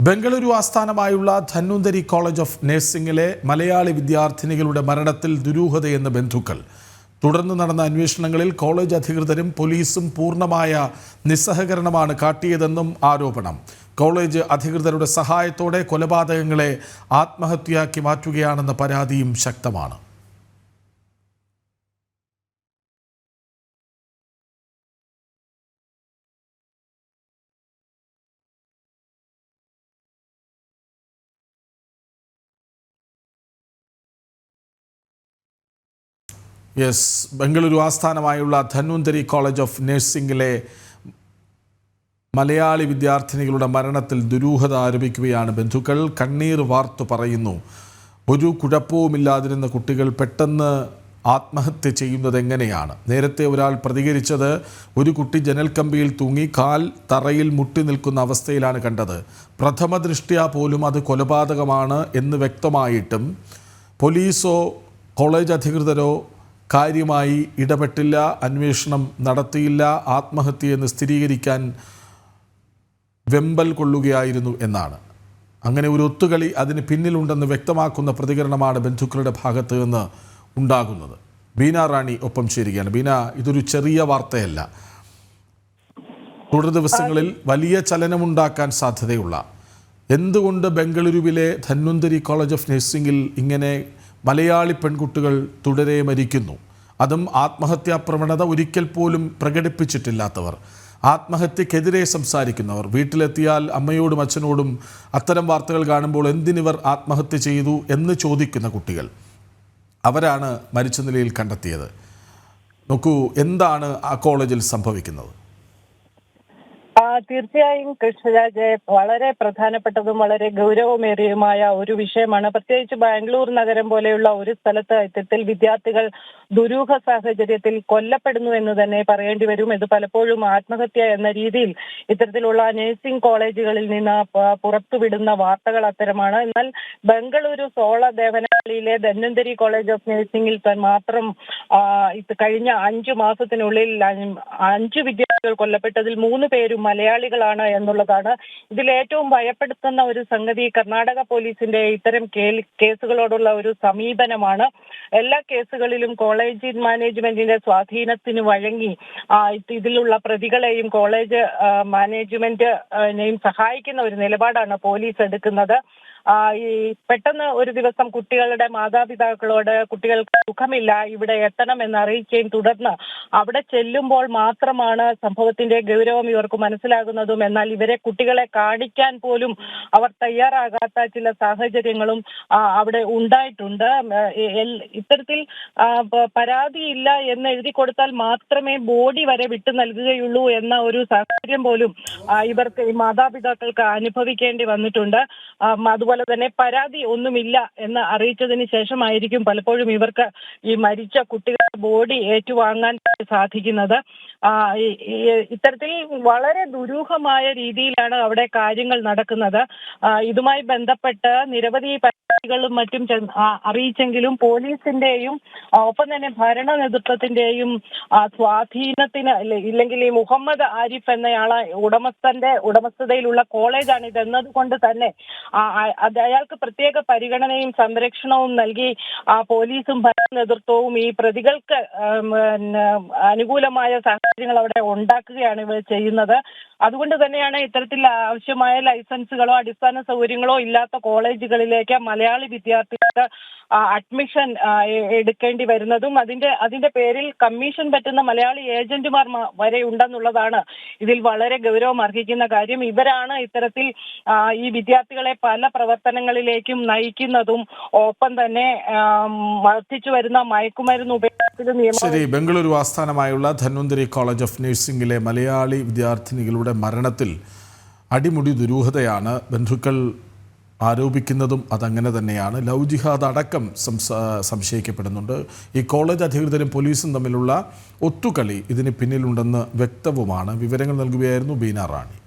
ബംഗളൂരു ആസ്ഥാനമായുള്ള Dhanvantari college of നഴ്സിംഗിലെ Malayali വിദ്യാർത്ഥിനികളുടെ മരണത്തിൽ ദുരൂഹതയെന്ന് ബന്ധുക്കൾ. തുടർന്ന് നടന്ന അന്വേഷണങ്ങളിൽ കോളേജ് അധികൃതരും പോലീസും പൂർണ്ണമായ നിസ്സഹകരണമാണ് കാട്ടിയതെന്നും ആരോപണം. കോളേജ് അധികൃതരുടെ സഹായത്തോടെ കൊലപാതകങ്ങളെ ആത്മഹത്യയാക്കി മാറ്റുകയാണെന്ന പരാതിയും ശക്തമാണ്. ബംഗളൂരു ആസ്ഥാനമായുള്ള ധന്വന്തരി കോളേജ് ഓഫ് നഴ്സിംഗിലെ മലയാളി വിദ്യാർത്ഥിനികളുടെ മരണത്തിൽ ദുരൂഹത ആരോപിക്കുകയാണ് ബന്ധുക്കൾ. കണ്ണീർ വാർത്തു പറയുന്നു. ഒരു കുഴപ്പവുമില്ലാതിരുന്ന കുട്ടികൾ പെട്ടെന്ന് ആത്മഹത്യ ചെയ്യുന്നത് എങ്ങനെയാണ്? നേരത്തെ ഒരാൾ പ്രതികരിച്ചത് ഒരു കുട്ടി ജനൽക്കമ്പിയിൽ തൂങ്ങി കാൽ തറയിൽ മുട്ടി നിൽക്കുന്ന അവസ്ഥയിലാണ് കണ്ടത്. പ്രഥമ ദൃഷ്ട്യാ പോലും അത് കൊലപാതകമാണ് എന്ന് വ്യക്തമായിട്ടും പോലീസോ കോളേജ് അധികൃതരോ കാര്യമായി ഇടപെട്ടില്ല, അന്വേഷണം നടത്തിയില്ല. ആത്മഹത്യയെന്ന് സ്ഥിരീകരിക്കാൻ വെമ്പൽ കൊള്ളുകയായിരുന്നു എന്നാണ്. അങ്ങനെ ഒരു ഒത്തുകളി അതിന് പിന്നിലുണ്ടെന്ന് വ്യക്തമാക്കുന്ന പ്രതികരണമാണ് ബന്ധുക്കളുടെ ഭാഗത്ത് നിന്ന് ഉണ്ടാകുന്നത്. ബീന റാണി ഒപ്പം ചേരുകയാണ്. ബീന, ഇതൊരു ചെറിയ വാർത്തയല്ല. തുടർ ദിവസങ്ങളിൽ വലിയ ചലനമുണ്ടാക്കാൻ സാധ്യതയുള്ള, എന്തുകൊണ്ട് ബംഗളൂരുവിലെ ധന്വന്തരി കോളേജ് ഓഫ് നഴ്സിംഗിൽ ഇങ്ങനെ മലയാളി പെൺകുട്ടികൾ തുടരെ മരിക്കുന്നു? അതും ആത്മഹത്യാ പ്രവണത ഒരിക്കൽ പോലും പ്രകടിപ്പിച്ചിട്ടില്ലാത്തവർ, ആത്മഹത്യക്കെതിരെ സംസാരിക്കുന്നവർ, വീട്ടിലെത്തിയാൽ അമ്മയോടും അച്ഛനോടും അത്തരം വാർത്തകൾ കാണുമ്പോൾ എന്തിനിവർ ആത്മഹത്യ ചെയ്തു എന്ന് ചോദിക്കുന്ന കുട്ടികൾ, അവരാണ് മരിച്ച നിലയിൽ കണ്ടെത്തിയത്. നോക്കൂ, എന്താണ് ആ കോളേജിൽ സംഭവിക്കുന്നത്? തീർച്ചയായും കൃഷ്ണരാജ്, വളരെ പ്രധാനപ്പെട്ടതും വളരെ ഗൗരവമേറിയതുമായ ഒരു വിഷയമാണ്. പ്രത്യേകിച്ച് ബാംഗ്ലൂർ നഗരം പോലെയുള്ള ഒരു സ്ഥലത്ത് ഇത്തരത്തിൽ വിദ്യാർത്ഥികൾ ദുരൂഹ സാഹചര്യത്തിൽ കൊല്ലപ്പെടുന്നു എന്ന് തന്നെ പറയേണ്ടി വരും. ഇത് പലപ്പോഴും ആത്മഹത്യ എന്ന രീതിയിൽ ഇത്തരത്തിലുള്ള നഴ്സിംഗ് കോളേജുകളിൽ നിന്ന് പുറത്തുവിടുന്ന വാർത്തകൾ അത്തരമാണ്. എന്നാൽ ബംഗളൂരു സോള ദേവനഹള്ളിയിലെ ധന്വന്തരി കോളേജ് ഓഫ് നഴ്സിംഗിൽ മാത്രം കഴിഞ്ഞ 5 മാസത്തിനുള്ളിൽ 5 വിദ്യാർത്ഥികൾ കൊല്ലപ്പെട്ടതിൽ 3 പേരും മലയാളികളാണ് എന്നുള്ളതാണ്. ഇതിൽ ഏറ്റവും ഭയപ്പെടുത്തുന്ന ഒരു സംഗതി കർണാടക പോലീസിന്റെ ഇത്തരം കേസുകളോടുള്ള ഒരു സമീപനമാണ്. എല്ലാ കേസുകളിലും കോളേജ് മാനേജ്മെന്റിന്റെ സ്വാധീനത്തിന് വഴങ്ങി ഇതിലുള്ള പ്രതികളെയും കോളേജ് മാനേജ്മെന്റിനെയും സഹായിക്കുന്ന ഒരു നിലപാടാണ് പോലീസ് എടുക്കുന്നത്. ഈ പെട്ടെന്ന് ഒരു ദിവസം കുട്ടികളുടെ മാതാപിതാക്കളോട് കുട്ടികൾക്ക് സുഖമില്ല, ഇവിടെ എത്തണമെന്ന് അറിയിക്കുകയും തുടർന്ന് അവിടെ ചെല്ലുമ്പോൾ മാത്രമാണ് സംഭവത്തിന്റെ ഗൗരവം ഇവർക്ക് മനസ്സിലാകുന്നതും. എന്നാൽ ഇവരെ കുട്ടികളെ കാണിക്കാൻ പോലും അവർ തയ്യാറാകാത്ത ചില സാഹചര്യങ്ങളും അവിടെ ഉണ്ടായിട്ടുണ്ട്. ഇത്തരത്തിൽ പരാതിയില്ല എന്ന് എഴുതി കൊടുത്താൽ മാത്രമേ ബോഡി വരെ വിട്ടു നൽകുകയുള്ളൂ എന്ന ഒരു സാഹചര്യം പോലും ഇവർക്ക് ഈ മാതാപിതാക്കൾക്ക് അനുഭവിക്കേണ്ടി വന്നിട്ടുണ്ട്. അതുപോലെ തന്നെ പരാതി ഒന്നുമില്ല എന്ന് അറിയിച്ചതിന് ശേഷമായിരിക്കും പലപ്പോഴും ഇവർക്ക് ഈ മരിച്ച കുട്ടികളുടെ ബോഡി ഏറ്റുവാങ്ങാൻ സാധിക്കുന്നത്. ഇത്തരത്തിൽ വളരെ ദുരൂഹമായ രീതിയിലാണ് അവിടെ കാര്യങ്ങൾ നടക്കുന്നത്. ഇതുമായി ബന്ധപ്പെട്ട് നിരവധി പരാതികളും മറ്റും അറിയിച്ചെങ്കിലും പോലീസിന്റെയും ഒപ്പം തന്നെ ഭരണ നേതൃത്വത്തിന്റെയും സ്വാധീനത്തിന് ഇല്ലെങ്കിൽ ഈ മുഹമ്മദ് ആരിഫ് എന്നയാളെ ഉടമസ്ഥതയിലുള്ള കോളേജാണ് ഇതെന്നത് കൊണ്ട് തന്നെ അയാൾക്ക് പ്രത്യേക പരിഗണനയും സംരക്ഷണവും നൽകി പോലീസും ഭരണ നേതൃത്വവും ഈ പ്രതികൾക്ക് അനുകൂലമായ സാഹചര്യങ്ങൾ അവിടെ ഉണ്ടാക്കുകയാണ് ഇവർ ചെയ്യുന്നത്. അതുകൊണ്ട് തന്നെയാണ് ഇത്തരത്തിൽ ആവശ്യമായ ലൈസൻസുകളോ അടിസ്ഥാന സൗകര്യങ്ങളോ ഇല്ലാത്ത കോളേജുകളിലേക്ക് മലയാളി വിദ്യാർത്ഥികൾക്ക് അഡ്മിഷൻ എടുക്കേണ്ടി വരുന്നതും അതിന്റെ പേരിൽ കമ്മീഷൻ പറ്റുന്ന മലയാളി ഏജന്റുമാർ വരെ ഉണ്ടെന്നുള്ളതാണ് ഇതിൽ വളരെ ഗൗരവം അർഹിക്കുന്ന കാര്യം. ഇവരാണ് ഇത്തരത്തിൽ ഈ വിദ്യാർത്ഥികളെ പല പ്രവർത്തനങ്ങളിലേക്കും നയിക്കുന്നതും ഒപ്പം തന്നെ വർദ്ധിച്ചു വരുന്ന മയക്കുമരുന്ന് ഉപയോഗത്തിലും. ശരി, ബംഗളൂരു ആസ്ഥാനമായുള്ള ധന്വന്തരി കോളേജ് ഓഫ് നഴ്സിംഗിലെ മലയാളി വിദ്യാർത്ഥിനികളുടെ മരണത്തിൽ അടിമുടി ദുരൂഹതയാണ്. ബന്ധുക്കൾ ആരോപിക്കുന്നതും അതങ്ങനെ തന്നെയാണ്. ലവ് ജിഹാദ് അടക്കം സംശയിക്കപ്പെടുന്നുണ്ട്. ഈ കോളേജ് അധികൃതരും പോലീസും തമ്മിലുള്ള ഒത്തുകളി ഇതിന് പിന്നിലുണ്ടെന്ന് വ്യക്തവുമാണ്. വിവരങ്ങൾ നൽകുകയായിരുന്നു ബീന റാണി.